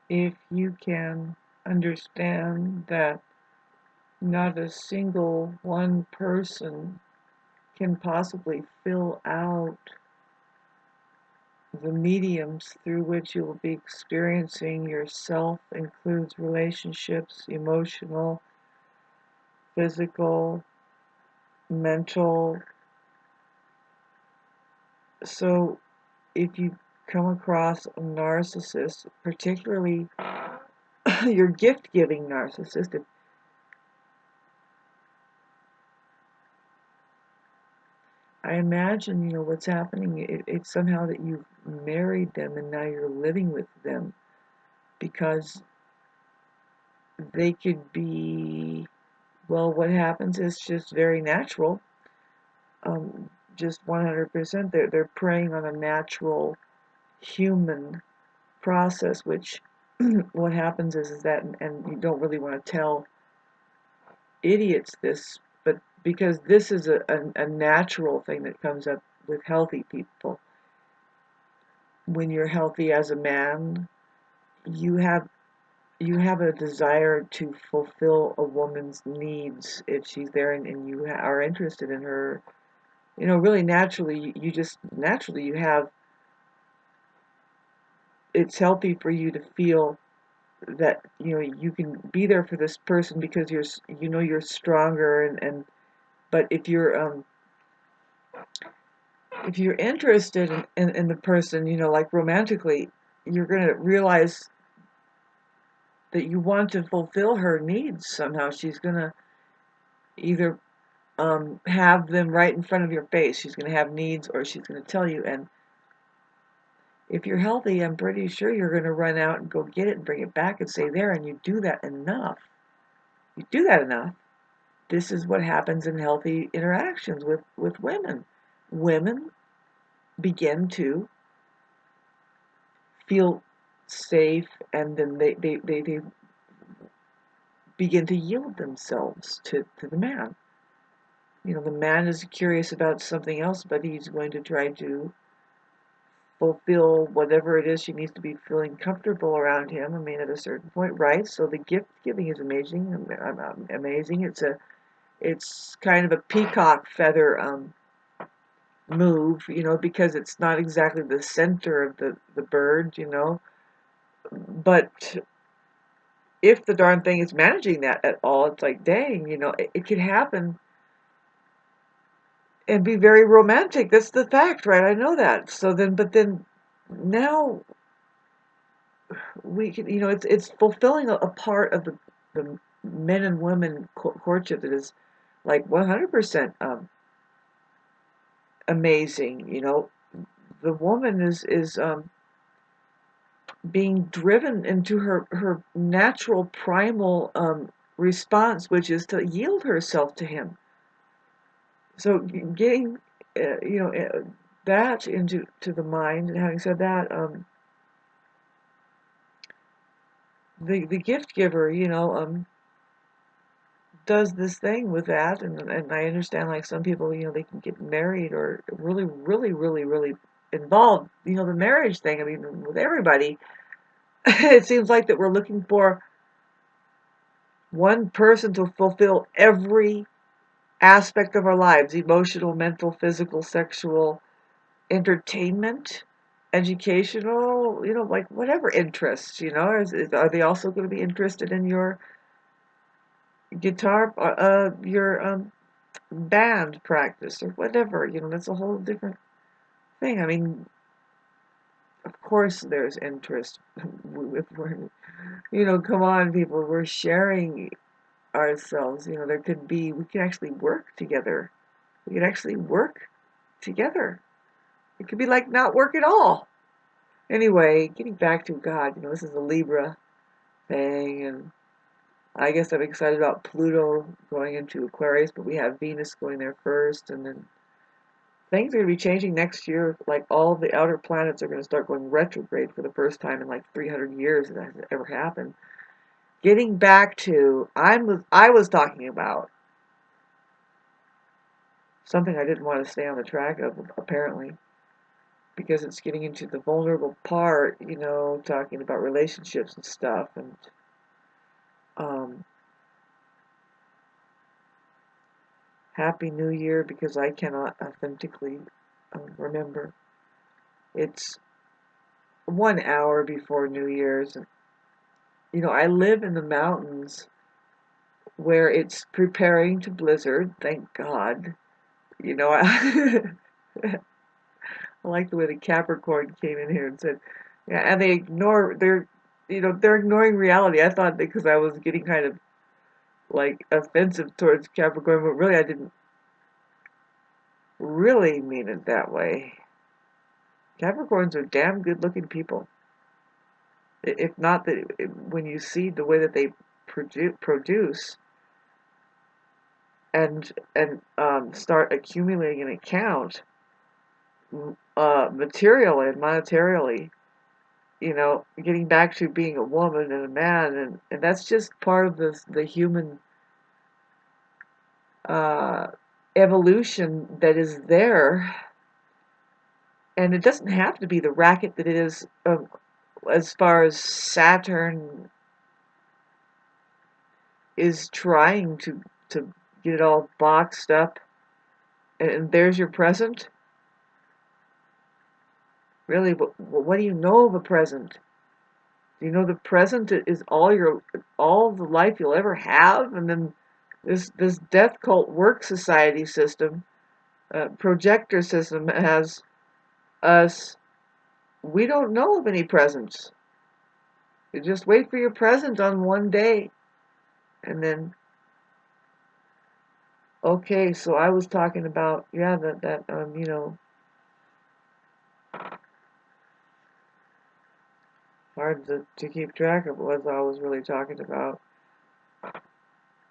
if you can understand that not a single one person can possibly fill out the mediums through which you will be experiencing yourself, includes relationships, emotional, physical, mental. So if you come across a narcissist, particularly your gift-giving narcissist, I imagine, what's happening, it's somehow that you've married them and now you're living with them, because they could be, well, what happens is just very natural, just 100%. They're preying on a natural human process, which what happens is that, and you don't really want to tell idiots this, but because this is a natural thing that comes up with healthy people. When you're healthy as a man, you have a desire to fulfill a woman's needs if she's there, and you are interested in her. Really naturally, you just naturally you have. It's healthy for you to feel that you can be there for this person because you're stronger, and but if you're interested in the person, like romantically, you're going to realize that you want to fulfill her needs somehow. She's going to either have them right in front of your face. She's going to have needs, or she's going to tell you. And if you're healthy, I'm pretty sure you're going to run out and go get it and bring it back and say there. And you do that enough. You do that enough. This is what happens in healthy interactions with women. Women begin to feel safe, and then they begin to yield themselves to the man. The man is curious about something else, but he's going to try to fulfill whatever it is she needs to be feeling comfortable around him. I mean, at a certain point, right? So the gift giving is amazing. Amazing. It's kind of a peacock feather move, because it's not exactly the center of the bird, but if the darn thing is managing that at all, it's like, dang, it could happen and be very romantic. That's the fact, right? I know that. But then now we can, it's fulfilling a part of the men and women courtship that is like 100% amazing. The woman is being driven into her natural primal response, which is to yield herself to him. So getting that into the mind, and having said that, the gift giver, does this thing with that, and I understand, like, some people, they can get married or really, really, really, really involved. The marriage thing. I mean, with everybody, it seems like that we're looking for one person to fulfill every aspect of our lives: emotional, mental, physical, sexual, entertainment, educational, like whatever interests, are they also going to be interested in your guitar, your band practice or whatever? That's a whole different thing. I mean, of course there's interest. If we're, come on, people, we're sharing ourselves. We can actually work together. We can actually work together. It could be like not work at all. Anyway, getting back to God, this is a Libra thing, and I guess I'm excited about Pluto going into Aquarius, but we have Venus going there first, and then things are going to be changing next year. Like, all the outer planets are going to start going retrograde for the first time in like 300 years. That hasn't ever happened. Getting back to, I was talking about something I didn't want to stay on the track of, apparently. because it's getting into the vulnerable part, you know, talking about relationships and stuff. And Happy New Year, because I cannot authentically remember. It's 1 hour before New Year's. And, you know, I live in the mountains where it's preparing to blizzard, thank God. You know, I like the way the Capricorn came in here and said, yeah, and they're ignoring reality. I thought because I was getting kind of like offensive towards Capricorn, but really I didn't really mean it that way. Capricorns are damn good looking people. If not that, when you see the way that they produce and start accumulating an account, materially and monetarily, you know, getting back to being a woman and a man, and that's just part of the human evolution that is there. And it doesn't have to be the racket that it is as far as Saturn is trying to get it all boxed up. And there's your present. Really, what do you know of a present? Do you know the present is all the life you'll ever have? And then this death cult work society system, projector system has us. We don't know of any presents. You just wait for your present on one day, and then okay. So I was talking about, yeah, that you know, hard to keep track of what I was really talking about.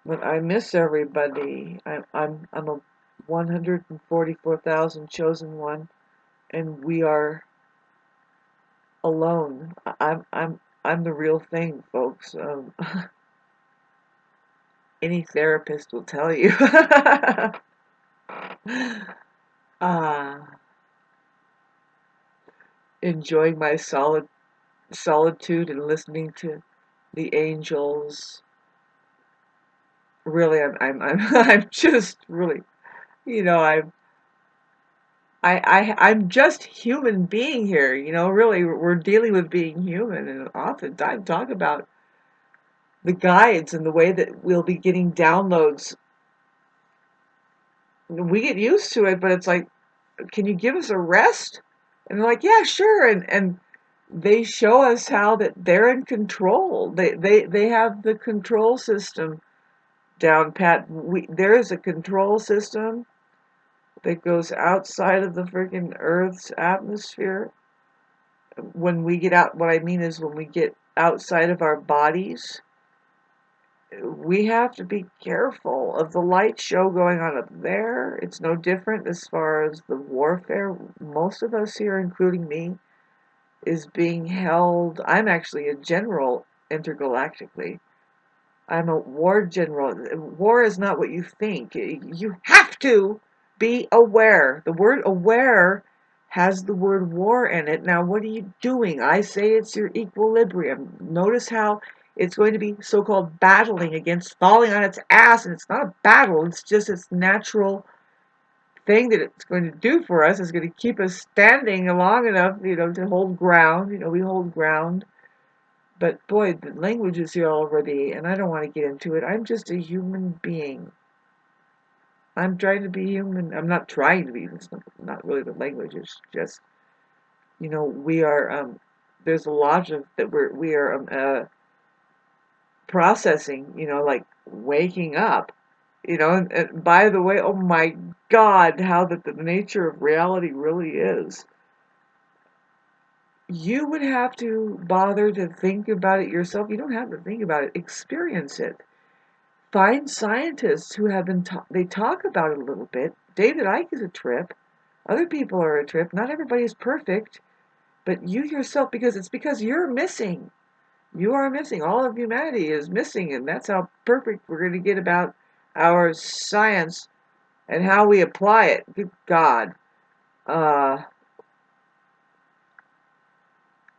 But I miss everybody. I'm a 144,000 chosen one, and we are alone. I'm the real thing, folks. Any therapist will tell you. Enjoying my solitude and listening to the angels. Really, I'm just really, you know, I'm just human being here. You know, really, we're dealing with being human, and often I talk about the guides and the way that we'll be getting downloads. We get used to it, but it's like, can you give us a rest? And they're like, yeah, sure. And they show us how that they're in control. They have the control system down pat. There is a control system that goes outside of the freaking Earth's atmosphere. When we get out, what I mean is when we get outside of our bodies, we have to be careful of the light show going on up there. It's no different as far as the warfare. Most of us here, including me, is being held. I'm actually a general intergalactically. I'm a war general. War is not what you think. You have to be aware. The word aware has the word war in it. Now, what are you doing? I say it's your equilibrium. Notice how it's going to be so-called battling against falling on its ass, and it's not a battle. It's just its natural thing that it's going to do for us. Is going to keep us standing long enough, you know, to hold ground. You know, we hold ground. But boy, the language is here already, and I don't want to get into it. I'm just a human being. I'm trying to be human. I'm not trying to be. It's not really the language. It's just, you know, we are. There's a lot of that we are processing. You know, like waking up. You know, and by the way, oh my God, how that the nature of reality really is. You would have to bother to think about it yourself. You don't have to think about it. Experience it. Find scientists who have been they talk about it a little bit. David Icke is a trip. Other people are a trip. Not everybody is perfect, but you yourself, because you're missing. You are missing. All of humanity is missing, and that's how perfect we're going to get about our science and how we apply it. Good God.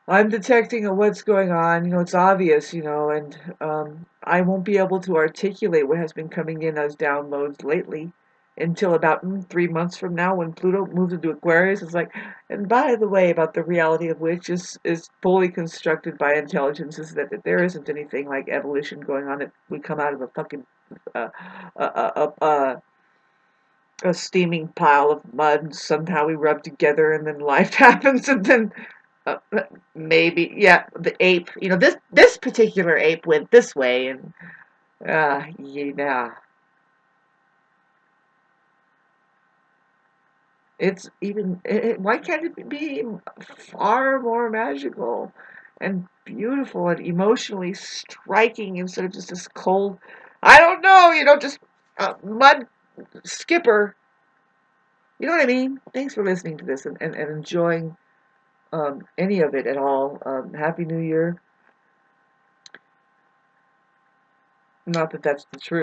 I'm detecting what's going on. It's obvious, and I won't be able to articulate what has been coming in as downloads lately until about 3 months from now when Pluto moves into Aquarius. It's like, and by the way, about the reality of which is fully constructed by intelligences that there isn't anything like evolution going on, that we come out of a fucking uh, uh, uh, uh, a steaming pile of mud and somehow we rub together and then life happens and then uh, maybe, yeah, the ape. This particular ape went this way, and yeah, it's even. Why can't it be far more magical and beautiful and emotionally striking instead of just this cold? I don't know. Just mud skipper. You know what I mean? Thanks for listening to this and enjoying any of it at all. Happy New Year. Not that that's the truth.